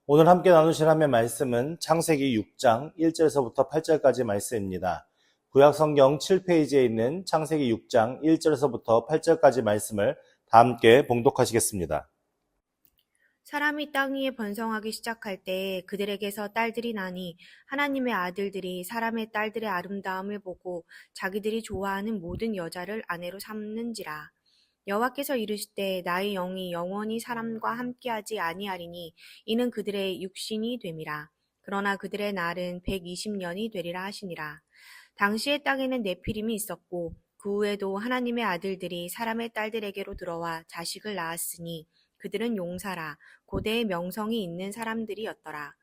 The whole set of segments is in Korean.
오늘 함께 나누실 하나님의 말씀은 창세기 6장 1절에서부터 8절까지 말씀입니다. 구약성경 7페이지에 있는 창세기 6장 1절에서부터 8절까지 말씀을 다 함께 봉독하시겠습니다. 사람이 땅 위에 번성하기 시작할 때에 그들에게서 딸들이 나니 하나님의 아들들이 사람의 딸들의 아름다움을 보고 자기들이 좋아하는 모든 여자를 아내로 삼는지라. 여호와께서 이르시되 나의 영이 영원히 사람과 함께하지 아니하리니 이는 그들의 육신이 됨이라. 그러나 그들의 날은 120년이 되리라 하시니라. 당시의 땅에는 네피림이 있었고 그 후에도 하나님의 아들들이 사람의 딸들에게로 들어와 자식을 낳았으니 그들은 용사라 고대의 명성이 있는 사람들이었더라.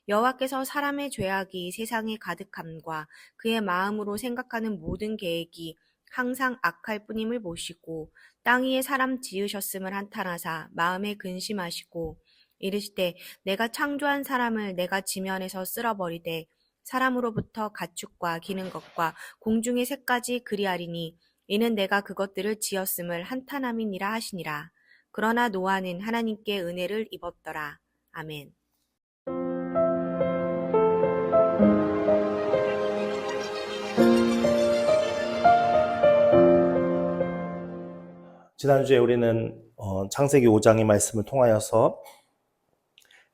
여호와께서 사람의 죄악이 세상에 가득함과 그의 마음으로 생각하는 모든 계획이 항상 악할 뿐임을 보시고 땅 위에 사람 지으셨음을 한탄하사 마음에 근심하시고 이르시되 내가 창조한 사람을 내가 지면에서 쓸어버리되 사람으로부터 가축과 기는 것과 공중의 새까지 그리하리니 이는 내가 그것들을 지었음을 한탄함이니라 하시니라. 그러나 노아는 하나님께 은혜를 입었더라. 아멘. 지난주에 우리는 창세기 5장의 말씀을 통하여서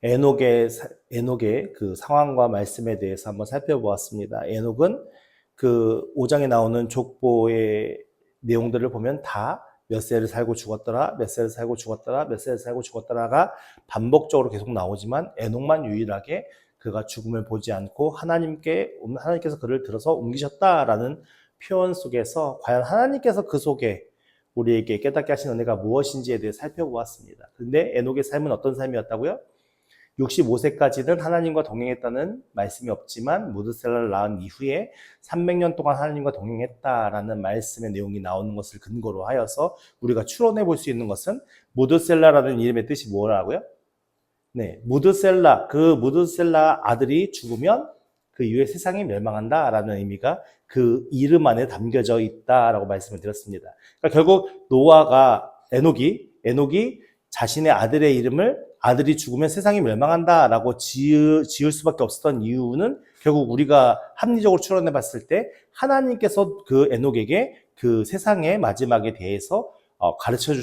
에녹의 그 상황과 말씀에 대해서 한번 살펴보았습니다. 에녹은 그 5장에 나오는 족보의 내용들을 보면 다 몇 세를 살고 죽었더라, 몇 세를 살고 죽었더라, 몇 세를 살고 죽었더라가 반복적으로 계속 나오지만 에녹만 유일하게 그가 죽음을 보지 않고 하나님께서 그를 들어서 옮기셨다라는 표현 속에서 과연 하나님께서 그 속에 우리에게 깨닫게 하신 은혜가 무엇인지에 대해 살펴보았습니다. 그런데 에녹의 삶은 어떤 삶이었다고요? 65세까지는 하나님과 동행했다는 말씀이 없지만 무드셀라를 낳은 이후에 300년 동안 하나님과 동행했다라는 말씀의 내용이 나오는 것을 근거로 하여서 우리가 추론해 볼 수 있는 것은 무드셀라라는 이름의 뜻이 뭐라고요? 네, 그 무드셀라 아들이 죽으면 그 이후에 세상이 멸망한다라는 의미가 그 이름 안에 담겨져 있다라고 말씀을 드렸습니다. 그러니까 결국 에녹이 자신의 아들의 이름을 아들이 죽으면 세상이 멸망한다라고 지을 수밖에 없었던 이유는 결국 우리가 합리적으로 추론해 봤을 때 하나님께서 그 에녹에게 그 세상의 마지막에 대해서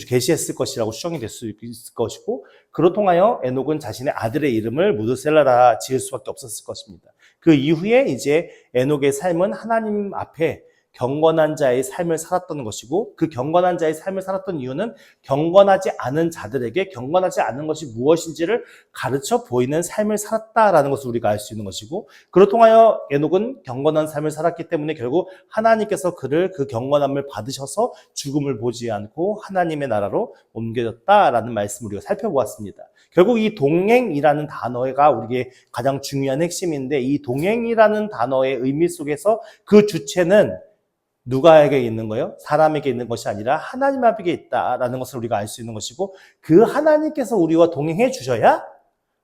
계시했을 것이라고 추정이 될 수 있을 것이고, 그로 통하여 에녹은 자신의 아들의 이름을 무드셀라라 지을 수밖에 없었을 것입니다. 그 이후에 이제 에녹의 삶은 하나님 앞에 경건한 자의 삶을 살았던 것이고, 그 경건한 자의 삶을 살았던 이유는 경건하지 않은 자들에게 경건하지 않은 것이 무엇인지를 가르쳐 보이는 삶을 살았다라는 것을 우리가 알 수 있는 것이고, 그로 통하여 에녹은 경건한 삶을 살았기 때문에 결국 하나님께서 그를 그 경건함을 받으셔서 죽음을 보지 않고 하나님의 나라로 옮겨졌다라는 말씀을 우리가 살펴보았습니다. 결국 이 동행이라는 단어가 우리에게 가장 중요한 핵심인데, 이 동행이라는 단어의 의미 속에서 그 주체는 누가에게 있는 거예요? 사람에게 있는 것이 아니라 하나님 앞에 있다라는 것을 우리가 알 수 있는 것이고, 그 하나님께서 우리와 동행해 주셔야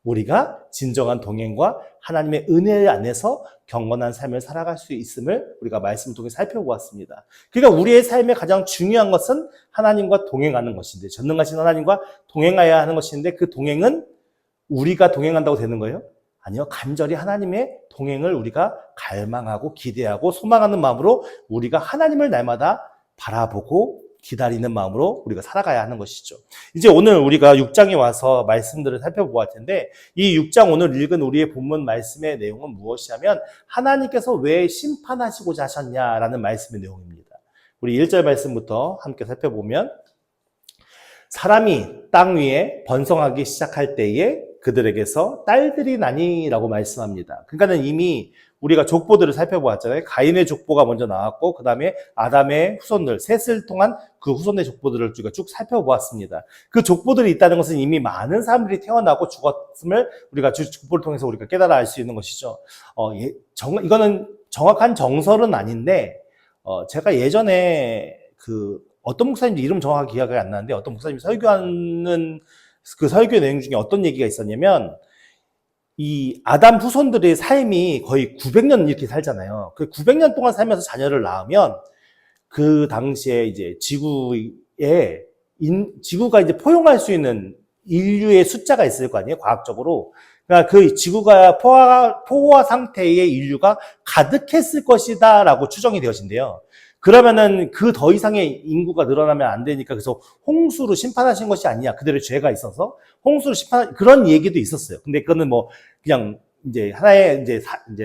우리가 진정한 동행과 하나님의 은혜 안에서 경건한 삶을 살아갈 수 있음을 우리가 말씀을 통해 살펴보았습니다. 그러니까 우리의 삶에 가장 중요한 것은 하나님과 동행하는 것인데, 전능하신 하나님과 동행해야 하는 것인데, 그 동행은 우리가 동행한다고 되는 거예요? 아니요. 간절히 하나님의 동행을 우리가 갈망하고 기대하고 소망하는 마음으로 우리가 하나님을 날마다 바라보고 기다리는 마음으로 우리가 살아가야 하는 것이죠. 이제 오늘 우리가 6장에 와서 말씀들을 살펴보았을 텐데, 이 6장 오늘 읽은 우리의 본문 말씀의 내용은 무엇이냐면 하나님께서 왜 심판하시고자 하셨냐라는 말씀의 내용입니다. 우리 1절 말씀부터 함께 살펴보면, 사람이 땅 위에 번성하기 시작할 때에 그들에게서 딸들이 나니라고 말씀합니다. 그러니까는 이미 우리가 족보들을 살펴보았잖아요. 가인의 족보가 먼저 나왔고, 그 다음에 아담의 후손들, 셋을 통한 그 후손의 족보들을 우리가 쭉 살펴보았습니다. 그 족보들이 있다는 것은 이미 많은 사람들이 태어나고 죽었음을 우리가 족보를 통해서 우리가 깨달아 알 수 있는 것이죠. 이거는 정확한 정설은 아닌데, 제가 예전에 어떤 목사님인지 이름 정확하게 기억이 안 나는데, 어떤 목사님이 설교하는 그 설교 내용 중에 어떤 얘기가 있었냐면, 이 아담 후손들의 삶이 거의 900년 이렇게 살잖아요. 그 900년 동안 살면서 자녀를 낳으면 그 당시에 이제 지구가 이제 포용할 수 있는 인류의 숫자가 있을 거 아니에요, 과학적으로. 그러니까 그 지구가 포화 상태의 인류가 가득했을 것이다라고 추정이 되어진대요. 그러면은 그 더 이상의 인구가 늘어나면 안 되니까 그래서 홍수로 심판하신 것이 아니냐. 그들의 죄가 있어서 홍수로 그런 얘기도 있었어요. 근데 그거는 뭐 그냥 이제 하나의 이제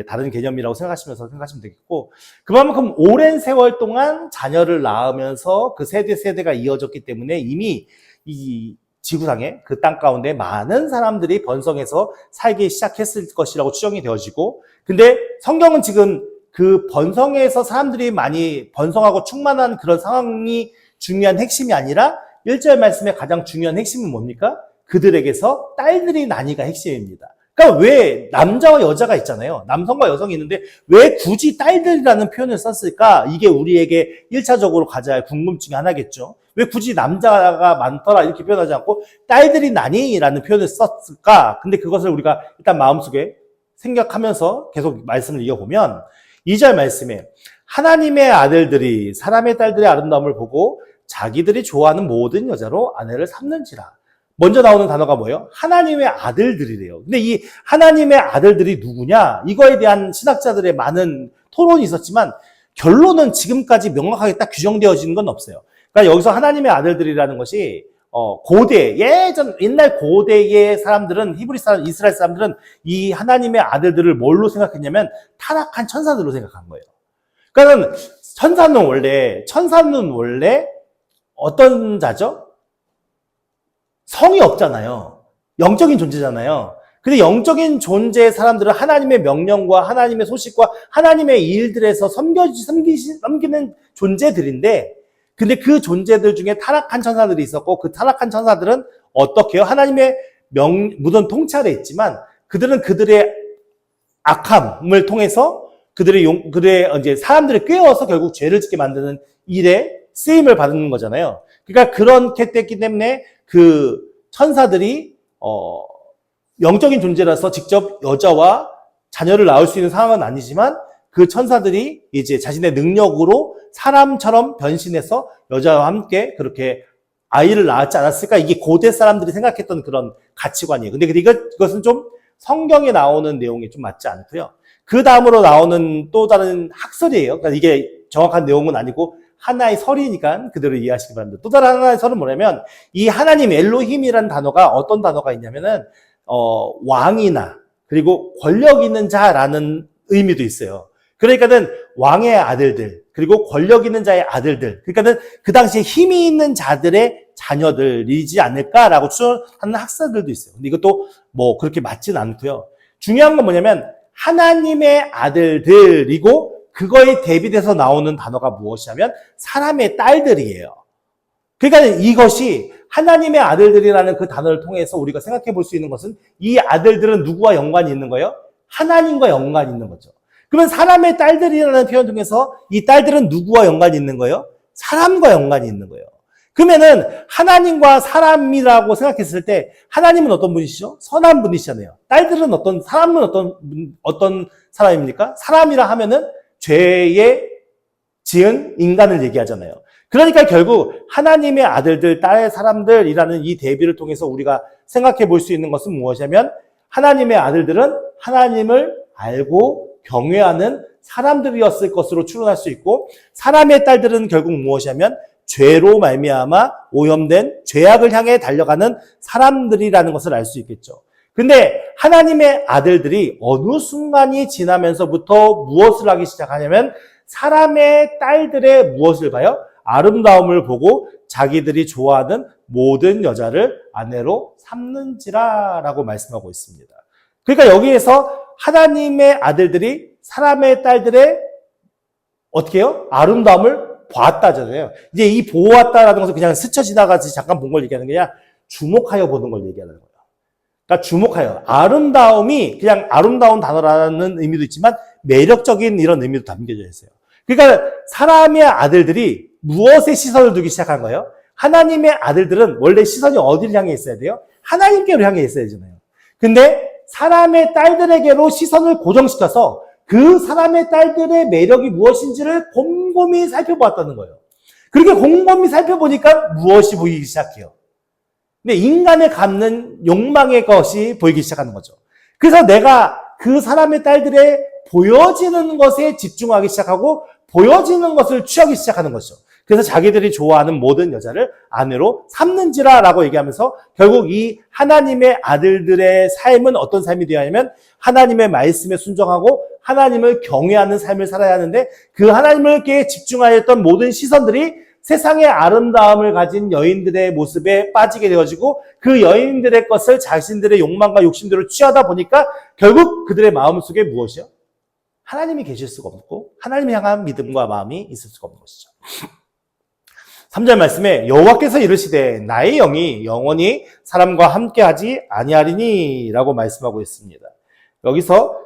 다른 개념이라고 생각하시면 되겠고, 그만큼 오랜 세월 동안 자녀를 낳으면서 그 세대가 이어졌기 때문에 이미 이 지구상에 그 땅 가운데 많은 사람들이 번성해서 살기 시작했을 것이라고 추정이 되어지고, 근데 성경은 지금 그 번성에서 사람들이 많이 번성하고 충만한 그런 상황이 중요한 핵심이 아니라 1절 말씀의 가장 중요한 핵심은 뭡니까? 그들에게서 딸들이 나니가 핵심입니다. 그러니까 왜 남자와 여자가 있잖아요. 남성과 여성이 있는데 왜 굳이 딸들이라는 표현을 썼을까? 이게 우리에게 1차적으로 가져야 할 궁금증이 하나겠죠. 왜 굳이 남자가 많더라 이렇게 표현하지 않고 딸들이 나니라는 표현을 썼을까? 근데 그것을 우리가 일단 마음속에 생각하면서 계속 말씀을 이어보면 2절 말씀에 하나님의 아들들이 사람의 딸들의 아름다움을 보고 자기들이 좋아하는 모든 여자로 아내를 삼는지라. 먼저 나오는 단어가 뭐예요? 하나님의 아들들이래요. 근데 이 하나님의 아들들이 누구냐? 이거에 대한 신학자들의 많은 토론이 있었지만 결론은 지금까지 명확하게 딱 규정되어지는 건 없어요. 그러니까 여기서 하나님의 아들들이라는 것이 옛날 고대의 사람들은 이스라엘 사람들은 이 하나님의 아들들을 뭘로 생각했냐면 타락한 천사들로 생각한 거예요. 그러니까 천사는 원래 어떤 자죠? 성이 없잖아요. 영적인 존재잖아요. 근데 영적인 존재의 사람들은 하나님의 명령과 하나님의 소식과 하나님의 일들에서 섬기는 존재들인데, 근데 그 존재들 중에 타락한 천사들이 있었고, 그 타락한 천사들은 어떻게 해요? 하나님의 무던 통찰에 있지만, 그들은 그들의 악함을 통해서 그들의 이제 사람들을 꾀어서 결국 죄를 짓게 만드는 일에 쓰임을 받는 거잖아요. 그러니까 그렇게 됐기 때문에 그 천사들이 영적인 존재라서 직접 여자와 자녀를 낳을 수 있는 상황은 아니지만 그 천사들이 이제 자신의 능력으로 사람처럼 변신해서 여자와 함께 그렇게 아이를 낳았지 않았을까? 이게 고대 사람들이 생각했던 그런 가치관이에요. 근데 이것은 좀 성경에 나오는 내용이 좀 맞지 않고요. 그 다음으로 나오는 또 다른 학설이에요. 그러니까 이게 정확한 내용은 아니고 하나의 설이니까 그대로 이해하시기 바랍니다. 또 다른 하나의 설은 뭐냐면 이 하나님 엘로힘이라는 단어가 어떤 단어가 있냐면은 왕이나 그리고 권력 있는 자라는 의미도 있어요. 그러니까는 왕의 아들들 그리고 권력 있는 자의 아들들, 그러니까는 그 당시에 힘이 있는 자들의 자녀들이지 않을까라고 추론하는 학자들도 있어요. 근데 이것도 뭐 그렇게 맞지는 않고요. 중요한 건 뭐냐면 하나님의 아들들이고 그거에 대비돼서 나오는 단어가 무엇이냐면 사람의 딸들이에요. 그러니까 이것이 하나님의 아들들이라는 그 단어를 통해서 우리가 생각해 볼 수 있는 것은 이 아들들은 누구와 연관이 있는 거예요? 하나님과 연관이 있는 거죠. 그러면 사람의 딸들이라는 표현 중에서 이 딸들은 누구와 연관이 있는 거예요? 사람과 연관이 있는 거예요. 그러면은 하나님과 사람이라고 생각했을 때 하나님은 어떤 분이시죠? 선한 분이시잖아요. 딸들은 사람은 어떤 사람입니까? 사람이라 하면은 죄에 지은 인간을 얘기하잖아요. 그러니까 결국 하나님의 아들들, 딸의 사람들이라는 이 대비를 통해서 우리가 생각해 볼 수 있는 것은 무엇이냐면 하나님의 아들들은 하나님을 알고 경외하는 사람들이었을 것으로 추론할 수 있고, 사람의 딸들은 결국 무엇이냐면 죄로 말미암아 오염된 죄악을 향해 달려가는 사람들이라는 것을 알 수 있겠죠. 근데 하나님의 아들들이 어느 순간이 지나면서부터 무엇을 하기 시작하냐면 사람의 딸들의 무엇을 봐요? 아름다움을 보고 자기들이 좋아하는 모든 여자를 아내로 삼는지라라고 말씀하고 있습니다. 그러니까 여기에서 하나님의 아들들이 사람의 딸들의 어떻게 해요? 아름다움을 보았다잖아요. 이제 이 보았다라는 것은 그냥 스쳐 지나가지 잠깐 본 걸 얘기하는 게 아니라 주목하여 보는 걸 얘기하는 거예요. 그러니까 주목하여. 아름다움이 그냥 아름다운 단어라는 의미도 있지만 매력적인 이런 의미도 담겨져 있어요. 그러니까 사람의 아들들이 무엇에 시선을 두기 시작한 거예요? 하나님의 아들들은 원래 시선이 어디를 향해 있어야 돼요? 하나님께로 향해 있어야 되잖아요. 근데 사람의 딸들에게로 시선을 고정시켜서 그 사람의 딸들의 매력이 무엇인지를 곰곰이 살펴보았다는 거예요. 그렇게 곰곰이 살펴보니까 무엇이 보이기 시작해요? 근데 인간을 갖는 욕망의 것이 보이기 시작하는 거죠. 그래서 내가 그 사람의 딸들의 보여지는 것에 집중하기 시작하고 보여지는 것을 취하기 시작하는 것이죠. 그래서 자기들이 좋아하는 모든 여자를 아내로 삼는지라라고 얘기하면서 결국 이 하나님의 아들들의 삶은 어떤 삶이 되어야 하냐면 하나님의 말씀에 순종하고 하나님을 경외하는 삶을 살아야 하는데 그 하나님께 집중하였던 모든 시선들이 세상의 아름다움을 가진 여인들의 모습에 빠지게 되어지고 그 여인들의 것을 자신들의 욕망과 욕심대로 취하다 보니까 결국 그들의 마음속에 무엇이요? 하나님이 계실 수가 없고 하나님을 향한 믿음과 마음이 있을 수가 없는 것이죠. 3절 말씀에 여호와께서 이르시되 나의 영이 영원히 사람과 함께하지 아니하리니 라고 말씀하고 있습니다. 여기서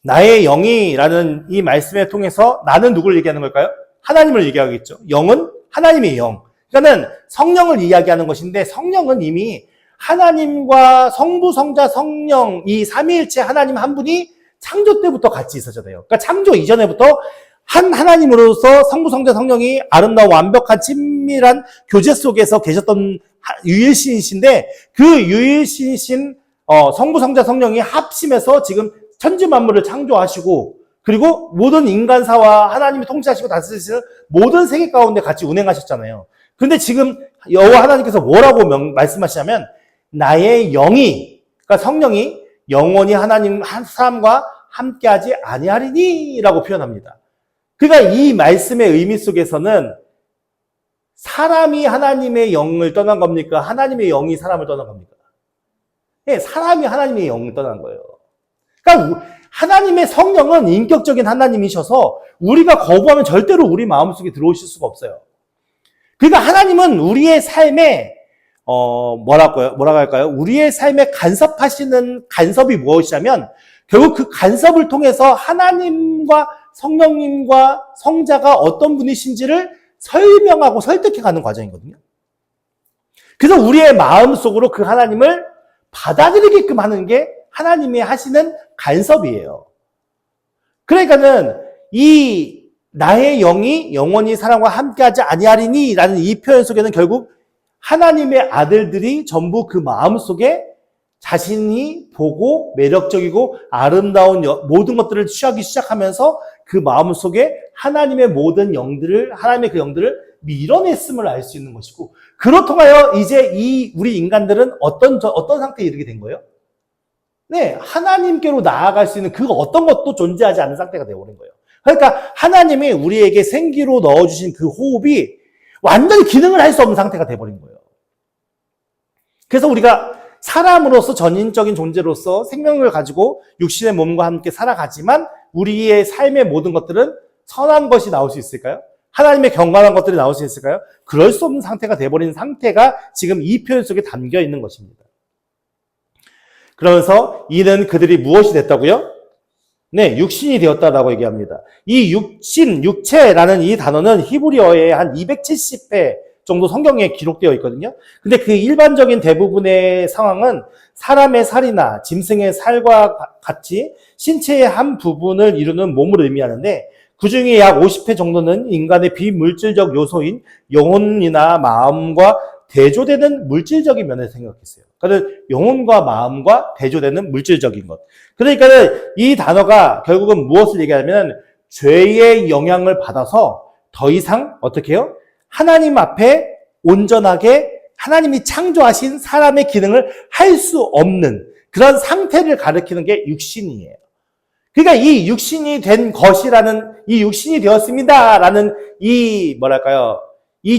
나의 영이라는 이 말씀을 통해서 나는 누구를 얘기하는 걸까요? 하나님을 얘기하겠죠. 영은 하나님의 영. 그러니까는 성령을 이야기하는 것인데 성령은 이미 하나님과 성부, 성자, 성령 이 삼위일체 하나님 한 분이 창조 때부터 같이 있었잖아요. 그러니까 창조 이전에부터 한 하나님으로서 성부, 성자, 성령이 아름다운 완벽한 친밀한 교제 속에서 계셨던 유일신이신데 그 유일신이신 성부, 성자, 성령이 합심해서 지금 천지 만물을 창조하시고 그리고 모든 인간사와 하나님이 통치하시고 다스리시는 모든 세계 가운데 같이 운행하셨잖아요. 근데 지금 여호와 하나님께서 뭐라고 말씀하시냐면 나의 영이 그러니까 성령이 영원히 하나님 한 사람과 함께하지 아니하리니 라고 표현합니다. 그러니까 이 말씀의 의미 속에서는 사람이 하나님의 영을 떠난 겁니까? 하나님의 영이 사람을 떠난 겁니까? 네, 사람이 하나님의 영을 떠난 거예요. 그러니까 하나님의 성령은 인격적인 하나님이셔서 우리가 거부하면 절대로 우리 마음속에 들어오실 수가 없어요. 그러니까 하나님은 우리의 삶에 뭐라고 할까요? 우리의 삶에 간섭하시는 간섭이 무엇이냐면 결국 그 간섭을 통해서 하나님과 성령님과 성자가 어떤 분이신지를 설명하고 설득해가는 과정이거든요. 그래서 우리의 마음속으로 그 하나님을 받아들이게끔 하는 게 하나님이 하시는 간섭이에요. 그러니까는 이 나의 영이 영원히 사람과 함께하지 아니하리니 라는 이 표현 속에는 결국 하나님의 아들들이 전부 그 마음속에 자신이 보고 매력적이고 아름다운 모든 것들을 취하기 시작하면서 그 마음속에 하나님의 모든 영들을 하나님의 그 영들을 밀어냈음을 알 수 있는 것이고 그로 통하여 이제 우리 인간들은 어떤 상태에 이르게 된 거예요? 네, 하나님께로 나아갈 수 있는 그 어떤 것도 존재하지 않는 상태가 되어버린 거예요. 그러니까 하나님이 우리에게 생기로 넣어주신 그 호흡이 완전히 기능을 할 수 없는 상태가 되어버린 거예요. 그래서 우리가 사람으로서 전인적인 존재로서 생명을 가지고 육신의 몸과 함께 살아가지만 우리의 삶의 모든 것들은 선한 것이 나올 수 있을까요? 하나님의 경건한 것들이 나올 수 있을까요? 그럴 수 없는 상태가 되어버린 상태가 지금 이 표현 속에 담겨 있는 것입니다. 그러면서 이는 그들이 무엇이 됐다고요? 네, 육신이 되었다라고 얘기합니다. 이 육체라는 이 단어는 히브리어에 한 270회 정도 성경에 기록되어 있거든요. 근데 그 일반적인 대부분의 상황은 사람의 살이나 짐승의 살과 같이 신체의 한 부분을 이루는 몸을 의미하는데 그 중에 약 50회 정도는 인간의 비물질적 요소인 영혼이나 마음과 대조되는 물질적인 면에서 생각했어요. 그래서 영혼과 마음과 대조되는 물질적인 것. 그러니까 이 단어가 결국은 무엇을 얘기하냐면 죄의 영향을 받아서 더 이상 어떻게 해요? 하나님 앞에 온전하게 하나님이 창조하신 사람의 기능을 할 수 없는 그런 상태를 가리키는 게 육신이에요. 그러니까 이 육신이 된 것이라는 이 육신이 되었습니다라는 이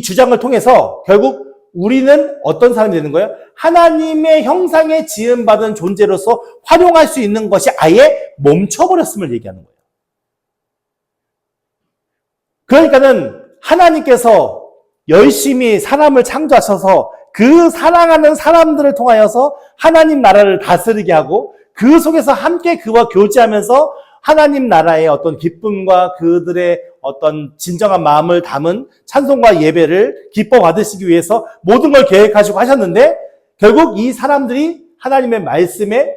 주장을 통해서 결국 우리는 어떤 사람이 되는 거예요? 하나님의 형상에 지음받은 존재로서 활용할 수 있는 것이 아예 멈춰버렸음을 얘기하는 거예요. 그러니까는 하나님께서 열심히 사람을 창조하셔서 그 사랑하는 사람들을 통하여서 하나님 나라를 다스리게 하고 그 속에서 함께 그와 교제하면서 하나님 나라의 어떤 기쁨과 그들의 어떤 진정한 마음을 담은 찬송과 예배를 기뻐 받으시기 위해서 모든 걸 계획하시고 하셨는데 결국 이 사람들이 하나님의 말씀에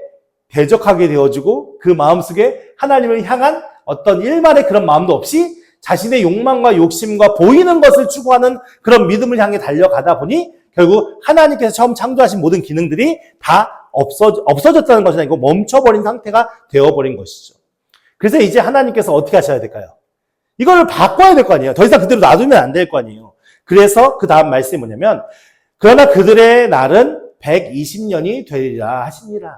대적하게 되어지고 그 마음속에 하나님을 향한 어떤 일말의 그런 마음도 없이 자신의 욕망과 욕심과 보이는 것을 추구하는 그런 믿음을 향해 달려가다 보니 결국 하나님께서 처음 창조하신 모든 기능들이 다 없어졌다는 것이 아니고 멈춰버린 상태가 되어버린 것이죠. 그래서 이제 하나님께서 어떻게 하셔야 될까요? 이걸 바꿔야 될 거 아니에요. 더 이상 그대로 놔두면 안 될 거 아니에요. 그래서 그 다음 말씀이 뭐냐면 그러나 그들의 날은 120년이 되리라 하시니라.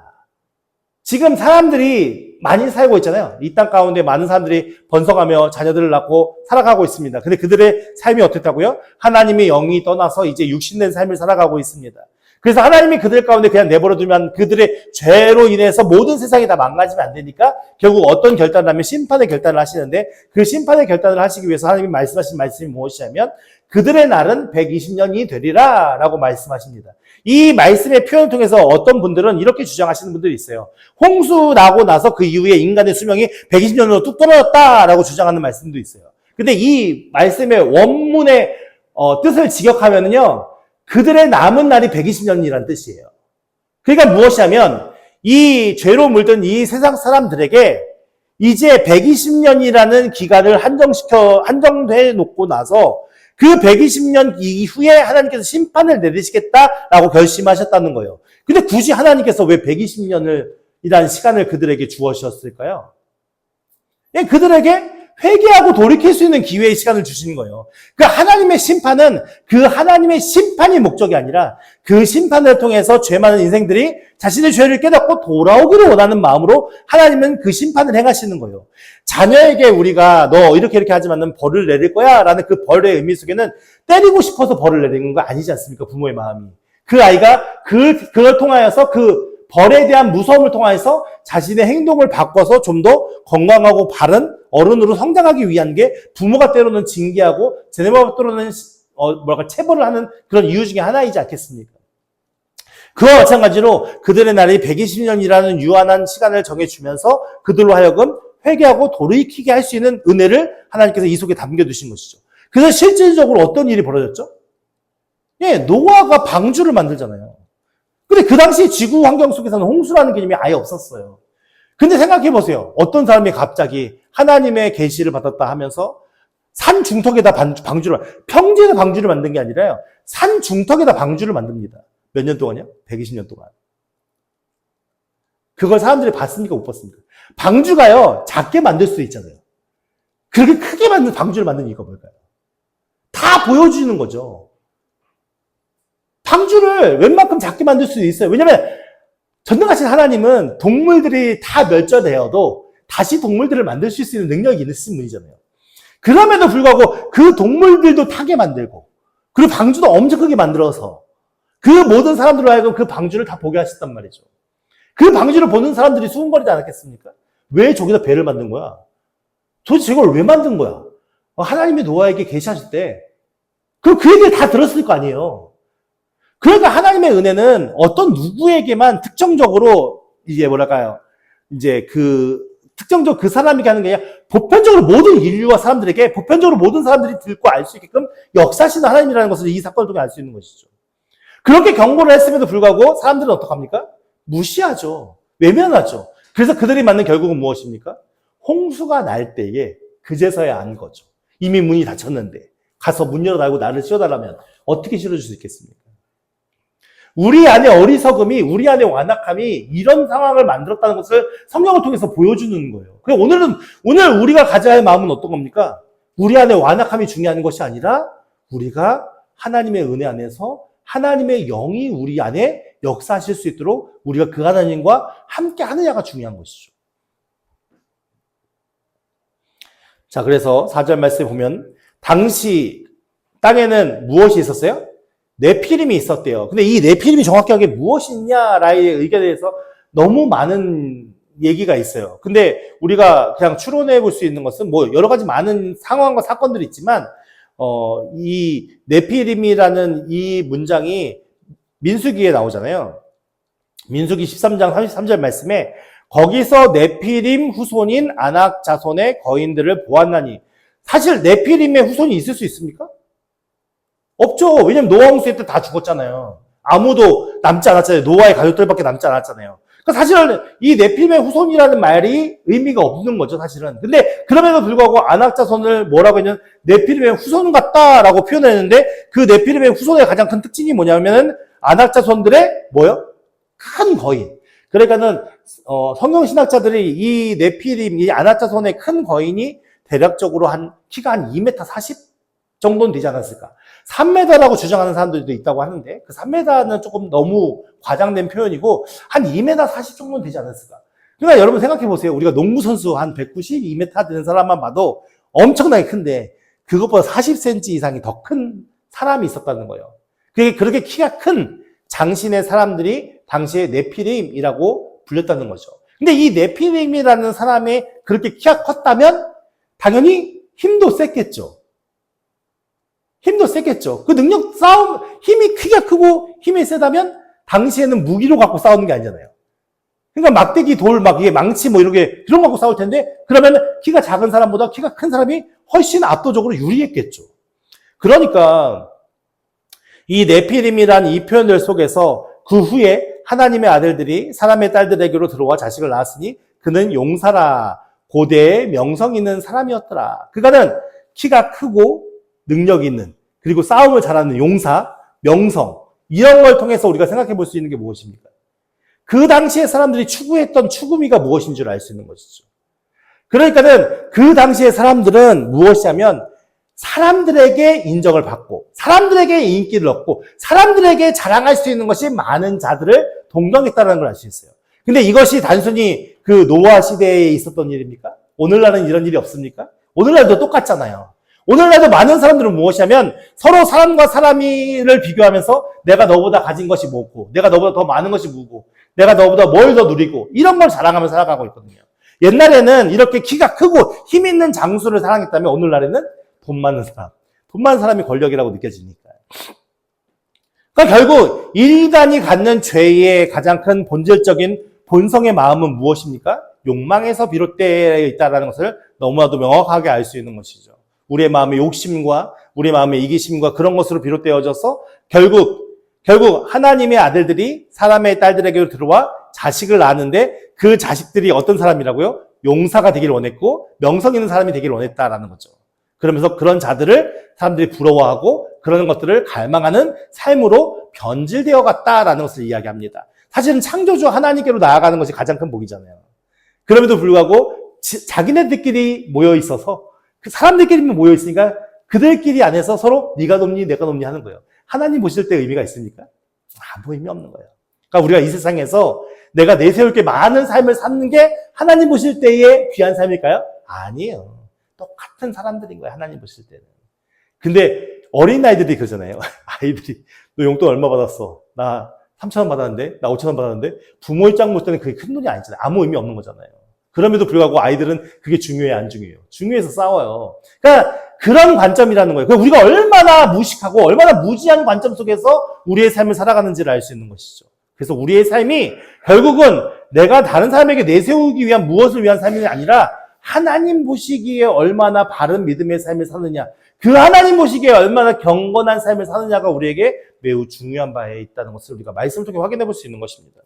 지금 사람들이 많이 살고 있잖아요. 이 땅 가운데 많은 사람들이 번성하며 자녀들을 낳고 살아가고 있습니다. 근데 그들의 삶이 어떻다고요? 하나님의 영이 떠나서 이제 육신된 삶을 살아가고 있습니다. 그래서 하나님이 그들 가운데 그냥 내버려두면 그들의 죄로 인해서 모든 세상이 다 망가지면 안 되니까 결국 어떤 결단을 하면 심판의 결단을 하시는데 그 심판의 결단을 하시기 위해서 하나님이 말씀하신 말씀이 무엇이냐면 그들의 날은 120년이 되리라 라고 말씀하십니다. 이 말씀의 표현을 통해서 어떤 분들은 이렇게 주장하시는 분들이 있어요. 홍수 나고 나서 그 이후에 인간의 수명이 120년으로 뚝 떨어졌다라고 주장하는 말씀도 있어요. 근데 이 말씀의 원문의 뜻을 직역하면은요, 그들의 남은 날이 120년이라는 뜻이에요. 그러니까 무엇이냐면 이 죄로 물든 이 세상 사람들에게 이제 120년이라는 기간을 한정해 놓고 나서 그 120년 이후에 하나님께서 심판을 내리시겠다라고 결심하셨다는 거예요. 근데 굳이 하나님께서 왜 120년을 이라는 시간을 그들에게 주어셨을까요? 그들에게 회개하고 돌이킬 수 있는 기회의 시간을 주시는 거예요. 그 하나님의 심판은 그 하나님의 심판이 목적이 아니라 그 심판을 통해서 죄 많은 인생들이 자신의 죄를 깨닫고 돌아오기를 원하는 마음으로 하나님은 그 심판을 행하시는 거예요. 자녀에게 우리가 너 이렇게 하지만은 벌을 내릴 거야 라는 그 벌의 의미 속에는 때리고 싶어서 벌을 내리는 거 아니지 않습니까? 부모의 마음이. 그 아이가 그걸 통하여서 그 벌에 대한 무서움을 통해서 자신의 행동을 바꿔서 좀 더 건강하고 바른 어른으로 성장하기 위한 게 부모가 때로는 징계하고 제네모가 때로는 체벌을 하는 그런 이유 중에 하나이지 않겠습니까? 그와 마찬가지로 그들의 날이 120년이라는 유한한 시간을 정해주면서 그들로 하여금 회개하고 돌이키게 할 수 있는 은혜를 하나님께서 이 속에 담겨두신 것이죠. 그래서 실질적으로 어떤 일이 벌어졌죠? 노아가 방주를 만들잖아요. 근데 그 당시 지구 환경 속에서는 홍수라는 개념이 아예 없었어요. 근데 생각해 보세요. 어떤 사람이 갑자기 하나님의 계시를 받았다 하면서 산 중턱에다 평지에다 방주를 만든 게 아니라요. 산 중턱에다 방주를 만듭니다. 몇 년 동안요? 120년 동안. 그걸 사람들이 봤습니까? 못 봤습니까? 방주가요, 작게 만들 수 있잖아요. 그렇게 크게 방주를 만든 이유가 뭘까요? 다 보여주는 거죠. 방주를 웬만큼 작게 만들 수 있어요. 왜냐면 전능하신 하나님은 동물들이 다 멸절되어도 다시 동물들을 만들 수 있는 능력이 있으신 분이잖아요. 그럼에도 불구하고 그 동물들도 타게 만들고 그리고 방주도 엄청 크게 만들어서 그 모든 사람들로 하여금 그 방주를 다 보게 하셨단 말이죠. 그 방주를 보는 사람들이 수군거리지 않았겠습니까? 왜 저기다 배를 만든 거야? 도대체 이걸 왜 만든 거야? 하나님이 노아에게 계시하실 때 그 얘기를 다 들었을 거 아니에요. 그러니까 하나님의 은혜는 어떤 누구에게만 특정적으로 특정적으로 그 사람에게 하는 게 아니라 보편적으로 모든 인류와 사람들에게 보편적으로 모든 사람들이 듣고 알 수 있게끔 역사하시는 하나님이라는 것을 이 사건을 통해 알 수 있는 것이죠. 그렇게 경고를 했음에도 불구하고 사람들은 어떡합니까? 무시하죠. 외면하죠. 그래서 그들이 맞는 결국은 무엇입니까? 홍수가 날 때에 그제서야 안 거죠. 이미 문이 닫혔는데 가서 문 열어달고 나를 씌워달라면 어떻게 실어줄 수 있겠습니까? 우리 안에 어리석음이, 우리 안에 완악함이 이런 상황을 만들었다는 것을 성경을 통해서 보여주는 거예요. 오늘 우리가 가져야 할 마음은 어떤 겁니까? 우리 안에 완악함이 중요한 것이 아니라 우리가 하나님의 은혜 안에서 하나님의 영이 우리 안에 역사하실 수 있도록 우리가 그 하나님과 함께 하느냐가 중요한 것이죠. 자, 그래서 4절 말씀에 보면 당시 땅에는 무엇이 있었어요? 네피림이 있었대요. 근데 이 네피림이 정확하게 무엇이냐라의 의견에 대해서 너무 많은 얘기가 있어요. 근데 우리가 그냥 추론해 볼 수 있는 것은 여러 가지 많은 상황과 사건들이 있지만 이 네피림이라는 이 문장이 민수기에 나오잖아요. 민수기 13장 33절 말씀에 거기서 네피림 후손인 아낙 자손의 거인들을 보았나니 사실 네피림의 후손이 있을 수 있습니까? 없죠. 왜냐면 노아 홍수에 때 다 죽었잖아요. 아무도 남지 않았잖아요. 노아의 가족들밖에 남지 않았잖아요. 그러니까 사실은 이 네피림의 후손이라는 말이 의미가 없는 거죠, 사실은. 근데 그럼에도 불구하고 아낙 자손을 뭐라고 했냐면 네피림의 후손 같다라고 표현했는데 그 네피림의 후손의 가장 큰 특징이 뭐냐면은 아낙 자손들의 큰 거인. 그러니까는 성경 신학자들이 이 네피림, 이 아낙자손의 큰 거인이 대략적으로 키가 한 2m 40 정도는 되지 않았을까. 3m라고 주장하는 사람들도 있다고 하는데 그 3m는 조금 너무 과장된 표현이고 한 2m 40 정도는 되지 않았을까. 그러니까 여러분 생각해 보세요. 우리가 농구 선수 한 192m 되는 사람만 봐도 엄청나게 큰데 그것보다 40cm 이상이 더 큰 사람이 있었다는 거예요. 그렇게 키가 큰 장신의 사람들이 당시에 네피림이라고 불렸다는 거죠. 근데 이 네피림이라는 사람이 그렇게 키가 컸다면 당연히 힘도 셌겠죠. 힘도 셌겠죠. 그 능력 싸움, 힘이 키가 크고 힘이 세다면 당시에는 무기로 갖고 싸우는 게 아니잖아요. 그러니까 막대기, 돌, 이게 망치 이렇게 그런 거 갖고 싸울 텐데 그러면 키가 작은 사람보다 키가 큰 사람이 훨씬 압도적으로 유리했겠죠. 그러니까 이 네피림이란 이 표현들 속에서 그 후에 하나님의 아들들이 사람의 딸들에게로 들어와 자식을 낳았으니 그는 용사라 고대의 명성 있는 사람이었더라. 그가는 키가 크고 능력 있는 그리고 싸움을 잘하는 용사, 명성 이런 걸 통해서 우리가 생각해 볼 수 있는 게 무엇입니까? 그 당시에 사람들이 추구했던 추구미가 무엇인 줄 알 수 있는 것이죠. 그러니까는 그 당시에 사람들은 무엇이냐면 사람들에게 인정을 받고 사람들에게 인기를 얻고 사람들에게 자랑할 수 있는 것이 많은 자들을 동경했다는 걸 알 수 있어요. 근데 이것이 단순히 그 노아 시대에 있었던 일입니까? 오늘날은 이런 일이 없습니까? 오늘날도 똑같잖아요. 오늘날도 많은 사람들은 무엇이냐면 서로 사람과 사람을 비교하면서 내가 너보다 가진 것이 뭐고 내가 너보다 더 많은 것이 뭐고 내가 너보다 뭘 더 누리고 이런 걸 자랑하면서 살아가고 있거든요. 옛날에는 이렇게 키가 크고 힘 있는 장수를 사랑했다면 오늘날에는 돈 많은 사람이 권력이라고 느껴지니까요. 그러니까 결국 인간이 갖는 죄의 가장 큰 본질적인 본성의 마음은 무엇입니까? 욕망에서 비롯되어 있다는 것을 너무나도 명확하게 알 수 있는 것이죠. 우리의 마음의 욕심과 우리의 마음의 이기심과 그런 것으로 비롯되어져서 결국 하나님의 아들들이 사람의 딸들에게로 들어와 자식을 낳았는데 그 자식들이 어떤 사람이라고요? 용사가 되길 원했고 명성 있는 사람이 되길 원했다라는 거죠. 그러면서 그런 자들을 사람들이 부러워하고 그런 것들을 갈망하는 삶으로 변질되어 갔다라는 것을 이야기합니다. 사실은 창조주 하나님께로 나아가는 것이 가장 큰 복이잖아요. 그럼에도 불구하고 자기네들끼리 모여 있어서 그 사람들끼리 모여 있으니까 그들끼리 안에서 서로 네가 높니 내가 높니 하는 거예요. 하나님 보실 때 의미가 있습니까? 아무 의미 없는 거예요. 그러니까 우리가 이 세상에서 내가 내세울 게 많은 삶을 사는 게 하나님 보실 때의 귀한 삶일까요? 아니에요. 똑같은 사람들인 거예요. 하나님 보실 때는. 근데 어린아이들이 그러잖아요. 아이들이 너 용돈 얼마 받았어? 나 3,000원 받았는데? 나 5,000원 받았는데? 부모 입장 볼 때는 그게 큰 돈이 아니잖아요. 아무 의미 없는 거잖아요. 그럼에도 불구하고 아이들은 그게 중요해 안 중요해요? 중요해서 싸워요. 그러니까 그런 관점이라는 거예요. 우리가 얼마나 무식하고 얼마나 무지한 관점 속에서 우리의 삶을 살아가는지를 알 수 있는 것이죠. 그래서 우리의 삶이 결국은 내가 다른 사람에게 내세우기 위한 무엇을 위한 삶이 아니라 하나님 보시기에 얼마나 바른 믿음의 삶을 사느냐, 그 하나님 보시기에 얼마나 경건한 삶을 사느냐가 우리에게 매우 중요한 바에 있다는 것을 우리가 말씀을 통해 확인해 볼 수 있는 것입니다.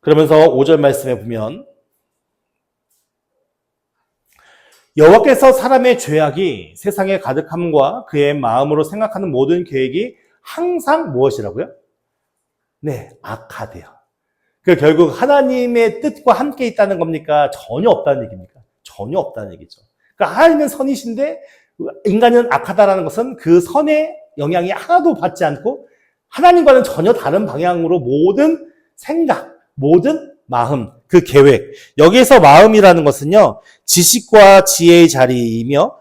그러면서 5절 말씀에 보면 여호와께서 사람의 죄악이 세상에 가득함과 그의 마음으로 생각하는 모든 계획이 항상 무엇이라고요? 네, 악하대요. 결국 하나님의 뜻과 함께 있다는 겁니까? 전혀 없다는 얘기입니까? 전혀 없다는 얘기죠. 그러니까 하나님은 선이신데 인간은 악하다라는 것은 그 선의 영향이 하나도 받지 않고 하나님과는 전혀 다른 방향으로 모든 생각, 모든 마음, 그 계획. 여기에서 마음이라는 것은요, 지식과 지혜의 자리이며,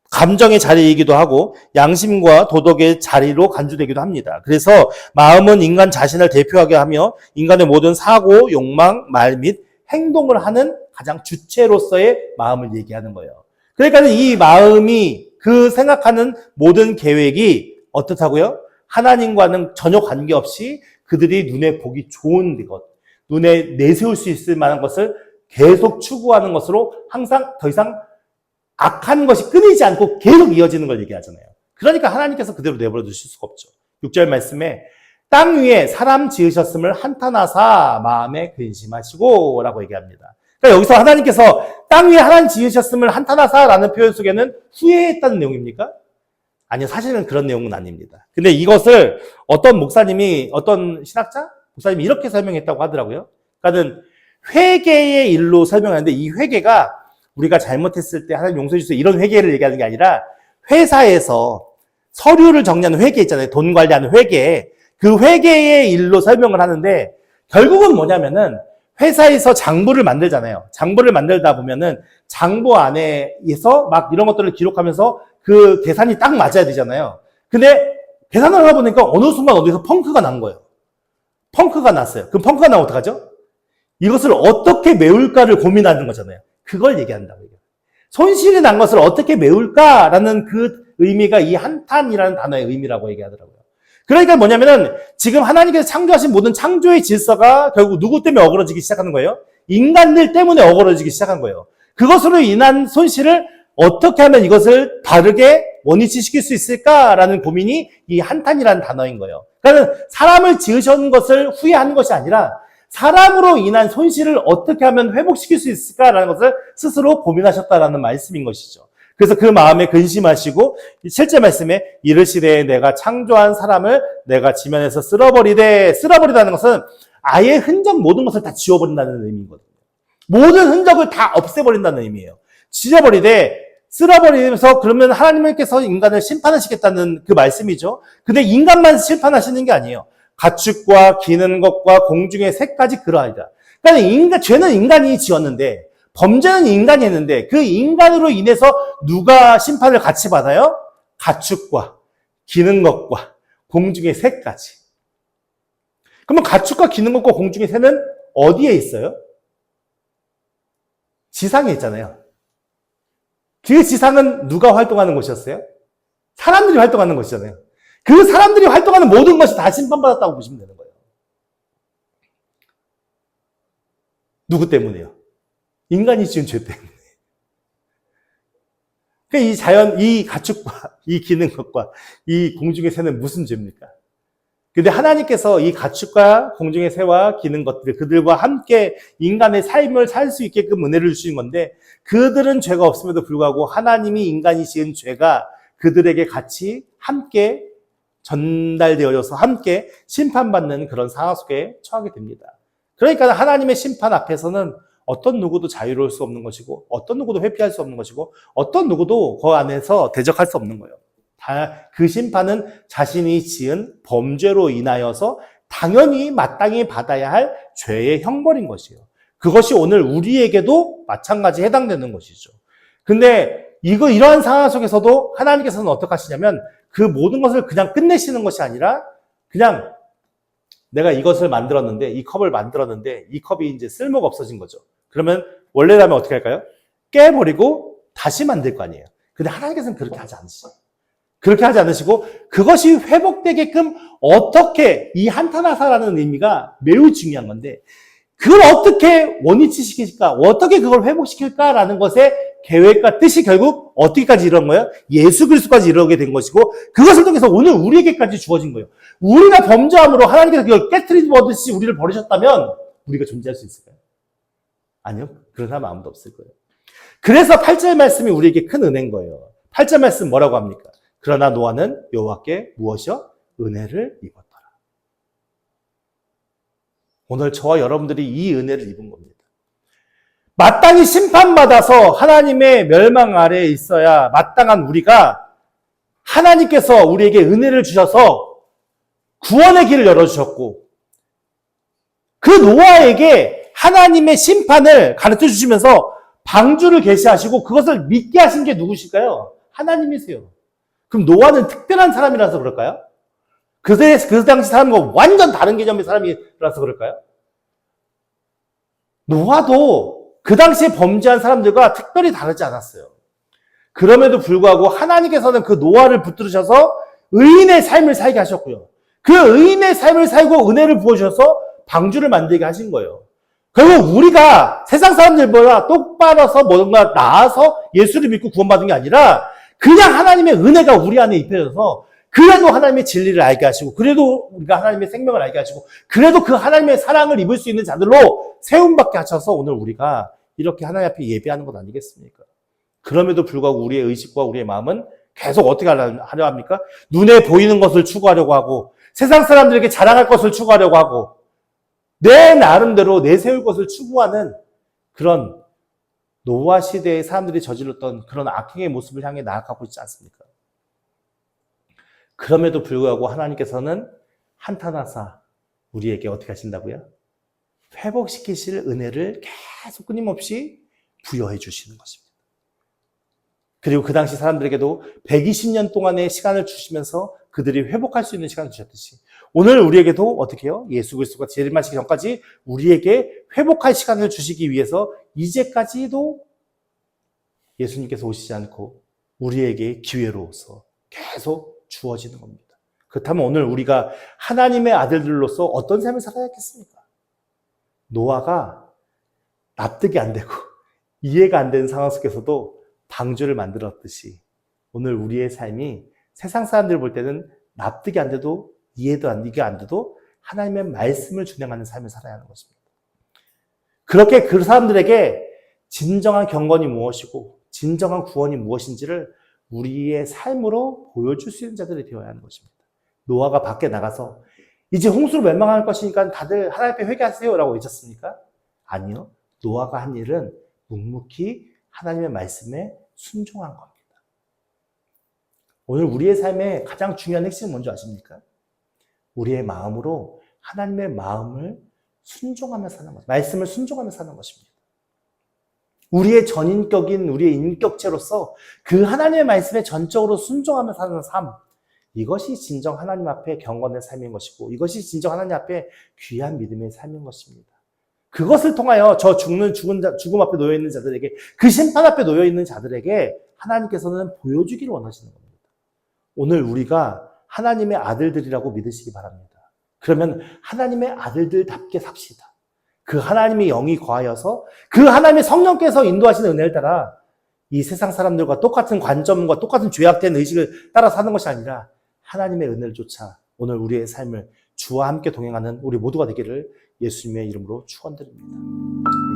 감정의 자리이기도 하고, 양심과 도덕의 자리로 간주되기도 합니다. 그래서 마음은 인간 자신을 대표하게 하며, 인간의 모든 사고, 욕망, 말 및 행동을 하는 가장 주체로서의 마음을 얘기하는 거예요. 그러니까 이 마음이 그 생각하는 모든 계획이 어떻다고요? 하나님과는 전혀 관계없이 그들이 눈에 보기 좋은 것, 눈에 내세울 수 있을 만한 것을 계속 추구하는 것으로 항상 더 이상 악한 것이 끊이지 않고 계속 이어지는 걸 얘기하잖아요. 그러니까 하나님께서 그대로 내버려 두실 수가 없죠. 6절 말씀에 땅 위에 사람 지으셨음을 한탄하사 마음에 근심하시고 라고 얘기합니다. 그러니까 여기서 하나님께서 땅 위에 하나님 지으셨음을 한탄하사 라는 표현 속에는 후회했다는 내용입니까? 아니요, 사실은 그런 내용은 아닙니다. 근데 이것을 어떤 목사님이, 어떤 신학자? 목사님이 이렇게 설명했다고 하더라고요. 그러니까는 회개의 일로 설명하는데 이 회개가 우리가 잘못했을 때 하나님 용서해 주세요 이런 회개를 얘기하는 게 아니라 회사에서 서류를 정리하는 회계 있잖아요. 돈 관리하는 회계. 그 회계의 일로 설명을 하는데 결국은 뭐냐면은 회사에서 장부를 만들잖아요. 장부를 만들다 보면은 장부 안에서 막 이런 것들을 기록하면서 그 계산이 딱 맞아야 되잖아요. 근데 계산을 하다 보니까 어느 순간 어디서 펑크가 난 거예요. 펑크가 났어요. 그럼 펑크가 나면 어떡하죠? 이것을 어떻게 메울까를 고민하는 거잖아요. 그걸 얘기한다고. 손실이 난 것을 어떻게 메울까라는 그 의미가 이 한탄이라는 단어의 의미라고 얘기하더라고요. 그러니까 뭐냐면은 지금 하나님께서 창조하신 모든 창조의 질서가 결국 누구 때문에 어그러지기 시작하는 거예요? 인간들 때문에 어그러지기 시작한 거예요. 그것으로 인한 손실을 어떻게 하면 이것을 바르게 원위치시킬 수 있을까라는 고민이 이 한탄이라는 단어인 거예요. 그러니까 사람을 지으신 것을 후회하는 것이 아니라 사람으로 인한 손실을 어떻게 하면 회복시킬 수 있을까라는 것을 스스로 고민하셨다라는 말씀인 것이죠. 그래서 그 마음에 근심하시고 실제 말씀에 이르시되 내가 창조한 사람을 내가 지면에서 쓸어버리다는 것은 아예 흔적 모든 것을 다 지워버린다는 의미거든요. 모든 흔적을 다 없애버린다는 의미예요. 지워버리되 쓸어버리면서 그러면 하나님께서 인간을 심판하시겠다는 그 말씀이죠. 근데 인간만 심판하시는 게 아니에요. 가축과 기는 것과 공중의 새까지 그러하리라. 그러니까 죄는 인간이 지었는데 범죄는 인간이 했는데 그 인간으로 인해서 누가 심판을 같이 받아요? 가축과 기는 것과 공중의 새까지. 그러면 가축과 기는 것과 공중의 새는 어디에 있어요? 지상에 있잖아요. 그 지상은 누가 활동하는 곳이었어요? 사람들이 활동하는 곳이잖아요. 그 사람들이 활동하는 모든 것이 다 심판받았다고 보시면 되는 거예요. 누구 때문에요? 인간이 지은 죄 때문에. 그러니까 이 자연, 이 가축과 이 기는 것과 이 공중의 새는 무슨 죄입니까? 근데 하나님께서 이 가축과 공중의 새와 기는 것들, 그들과 함께 인간의 삶을 살 수 있게끔 은혜를 주신 건데 그들은 죄가 없음에도 불구하고 하나님이 인간이 지은 죄가 그들에게 같이 함께 전달되어져서 함께 심판받는 그런 상황 속에 처하게 됩니다. 그러니까 하나님의 심판 앞에서는 어떤 누구도 자유로울 수 없는 것이고 어떤 누구도 회피할 수 없는 것이고 어떤 누구도 그 안에서 대적할 수 없는 거예요. 다 그 심판은 자신이 지은 범죄로 인하여서 당연히 마땅히 받아야 할 죄의 형벌인 것이에요. 그것이 오늘 우리에게도 마찬가지 해당되는 것이죠. 근데 이러한 상황 속에서도 하나님께서는 어떻게 하시냐면 그 모든 것을 그냥 끝내시는 것이 아니라 그냥 내가 이것을 만들었는데 이 컵을 만들었는데 이 컵이 이제 쓸모가 없어진 거죠. 그러면 원래라면 어떻게 할까요? 깨버리고 다시 만들 거 아니에요. 근데 하나님께서는 그렇게 하지 않으시죠. 그렇게 하지 않으시고 그것이 회복되게끔 어떻게 이 한탄하사라는 의미가 매우 중요한 건데 그걸 어떻게 원위치시킬까? 어떻게 그걸 회복시킬까라는 것의 계획과 뜻이 결국 어떻게까지 이런 거예요? 예수 그리스도까지 이르게 된 것이고 그것을 통해서 오늘 우리에게까지 주어진 거예요. 우리가 범죄함으로 하나님께서 그걸 깨트리듯이 우리를 버리셨다면 우리가 존재할 수 있을까요? 아니요. 그런 사람 아무도 없을 거예요. 그래서 8절 말씀이 우리에게 큰 은혜인 거예요. 8절 말씀 뭐라고 합니까? 그러나 노아는 여호와께 무엇이요? 은혜를 입었더라. 오늘 저와 여러분들이 이 은혜를 입은 겁니다. 마땅히 심판받아서 하나님의 멸망 아래에 있어야 마땅한 우리가 하나님께서 우리에게 은혜를 주셔서 구원의 길을 열어주셨고 그 노아에게 하나님의 심판을 가르쳐 주시면서 방주를 계시하시고 그것을 믿게 하신 게 누구실까요? 하나님이세요. 그럼 노아는 특별한 사람이라서 그럴까요? 그 당시 사람과 완전 다른 개념의 사람이라서 그럴까요? 노아도 그 당시에 범죄한 사람들과 특별히 다르지 않았어요. 그럼에도 불구하고 하나님께서는 그 노아를 붙들으셔서 의인의 삶을 살게 하셨고요. 그 의인의 삶을 살고 은혜를 부어주셔서 방주를 만들게 하신 거예요. 결국 우리가 세상 사람들보다 똑바라서 뭔가 나아서 예수를 믿고 구원받은 게 아니라 그냥 하나님의 은혜가 우리 안에 입혀져서 그래도 하나님의 진리를 알게 하시고 그래도 우리가 하나님의 생명을 알게 하시고 그래도 그 하나님의 사랑을 입을 수 있는 자들로 세움받게 하셔서 오늘 우리가 이렇게 하나님 앞에 예배하는 것 아니겠습니까? 그럼에도 불구하고 우리의 의식과 우리의 마음은 계속 어떻게 하려 합니까? 눈에 보이는 것을 추구하려고 하고 세상 사람들에게 자랑할 것을 추구하려고 하고 내 나름대로 내세울 것을 추구하는 그런 노아 시대의 사람들이 저질렀던 그런 악행의 모습을 향해 나아가고 있지 않습니까? 그럼에도 불구하고 하나님께서는 한탄하사 우리에게 어떻게 하신다고요? 회복시키실 은혜를 계속 끊임없이 부여해 주시는 것입니다. 그리고 그 당시 사람들에게도 120년 동안의 시간을 주시면서 그들이 회복할 수 있는 시간을 주셨듯이 오늘 우리에게도 어떻게 해요? 예수 그리스도가 재림하시기 전까지 우리에게 회복할 시간을 주시기 위해서 이제까지도 예수님께서 오시지 않고 우리에게 기회로서 계속 주어지는 겁니다. 그렇다면 오늘 우리가 하나님의 아들들로서 어떤 삶을 살아야겠습니까? 노아가 납득이 안 되고 이해가 안 되는 상황 속에서도 방주를 만들었듯이 오늘 우리의 삶이 세상 사람들 볼 때는 납득이 안 돼도 이해도 안 돼도 하나님의 말씀을 준행하는 삶을 살아야 하는 것입니다. 그렇게 그 사람들에게 진정한 경건이 무엇이고 진정한 구원이 무엇인지를 우리의 삶으로 보여줄 수 있는 자들이 되어야 하는 것입니다. 노아가 밖에 나가서 이제 홍수로 멸망할 것이니까 다들 하나님 앞에 회개하세요라고 외쳤습니까? 아니요. 노아가 한 일은 묵묵히 하나님의 말씀에 순종한 겁니다. 오늘 우리의 삶의 가장 중요한 핵심은 뭔지 아십니까? 우리의 마음으로 하나님의 마음을 순종하며 사는 것, 말씀을 순종하며 사는 것입니다. 우리의 전인격인 우리의 인격체로서 그 하나님의 말씀에 전적으로 순종하며 사는 삶, 이것이 진정 하나님 앞에 경건의 삶인 것이고 이것이 진정 하나님 앞에 귀한 믿음의 삶인 것입니다. 그것을 통하여 저 죽음 앞에 놓여있는 자들에게 그 심판 앞에 놓여있는 자들에게 하나님께서는 보여주기를 원하시는 겁니다. 오늘 우리가 하나님의 아들들이라고 믿으시기 바랍니다. 그러면 하나님의 아들들답게 삽시다. 그 하나님의 영이 거하여서 그 하나님의 성령께서 인도하시는 은혜를 따라 이 세상 사람들과 똑같은 관점과 똑같은 죄악된 의식을 따라 사는 것이 아니라 하나님의 은혜를 쫓아 오늘 우리의 삶을 주와 함께 동행하는 우리 모두가 되기를 예수님의 이름으로 축원드립니다.